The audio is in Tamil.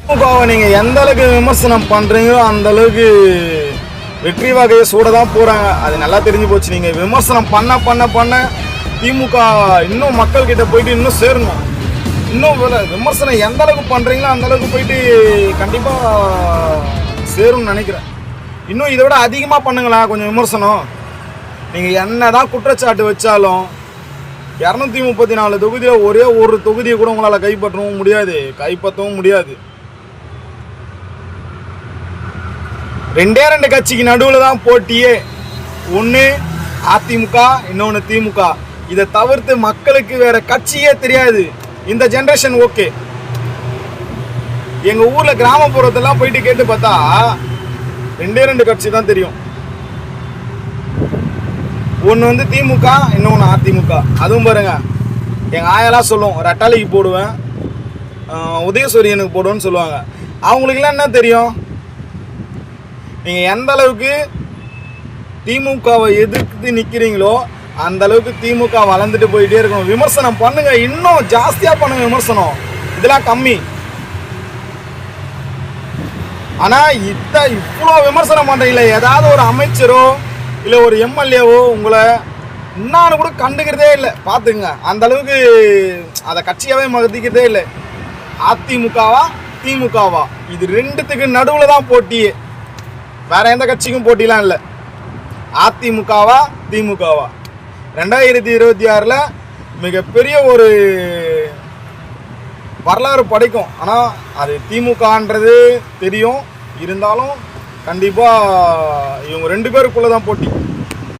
திமுகவை நீங்கள் எந்த அளவுக்கு விமர்சனம் பண்ணுறீங்களோ அந்த அளவுக்கு வெற்றி வகையை சூட தான் போகிறாங்க. அது நல்லா தெரிஞ்சு போச்சு. நீங்கள் விமர்சனம் பண்ண திமுக இன்னும் மக்கள்கிட்ட போயிட்டு இன்னும் சேரணும். இன்னும் விமர்சனம் எந்த அளவுக்கு பண்ணுறீங்களோ அந்த அளவுக்கு போயிட்டு கண்டிப்பாக சேரும்னு நினைக்கிறேன். இன்னும் இதை விட அதிகமாக பண்ணுங்களா கொஞ்சம் விமர்சனம். நீங்கள் என்ன தான் குற்றச்சாட்டு வச்சாலும் 234 தொகுதியில் ஒரே ஒரு தொகுதியை கூட உங்களால் கைப்பற்றவும் முடியாது. ரெண்டு கட்சிக்கு நடுவில் தான் போட்டியே. ஒன்று அதிமுக, இன்னொன்று திமுக. இதை தவிர்த்து மக்களுக்கு வேற கட்சியே தெரியாது இந்த ஜென்ரேஷன். ஓகே, எங்கள் ஊரில் கிராமப்புறத்தெல்லாம் போயிட்டு கேட்டு பார்த்தா ரெண்டு கட்சி தான் தெரியும். ஒன்று வந்து திமுக, இன்னொன்று அதிமுக. அதுவும் பாருங்க, எங்கள் ஆயெல்லாம் சொல்லும் ரெட்டாலைக்கு போடுவேன், உதயசூரியனுக்கு போடுவேன்னு சொல்லுவாங்க. அவங்களுக்குலாம் என்ன தெரியும்? நீங்கள் எந்த அளவுக்கு திமுகவை எதிர்த்து நிற்கிறீங்களோ அந்த அளவுக்கு திமுக வளர்ந்துட்டு போயிட்டே இருக்கணும். விமர்சனம் பண்ணுங்க, இன்னும் ஜாஸ்தியாக பண்ணுங்க விமர்சனம். இதெல்லாம் கம்மி. ஆனால் இவ்வளோ விமர்சனம் பண்ணுறீங்களே, ஏதாவது ஒரு அமைச்சரோ இல்லை ஒரு எம்எல்ஏவோ உங்களை என்னான்னு கூட கண்டுக்கிறதே இல்லை. பார்த்துங்க, அந்த அளவுக்கு அதை கட்சியாகவே மதிக்கிறதே இல்லை. அதிமுகவா திமுகவா, இது ரெண்டுத்துக்கு நடுவில் தான் போட்டியே. வேற எந்த கட்சிக்கும் போட்டிலாம் இல்லை. அதிமுகவா திமுகவா 2026 மிகப்பெரிய ஒரு வரலாறு படைக்கும். ஆனால் அது திமுகன்றது தெரியும். இருந்தாலும் கண்டிப்பாக இவங்க 2 பேருக்குள்ளே தான் போட்டி.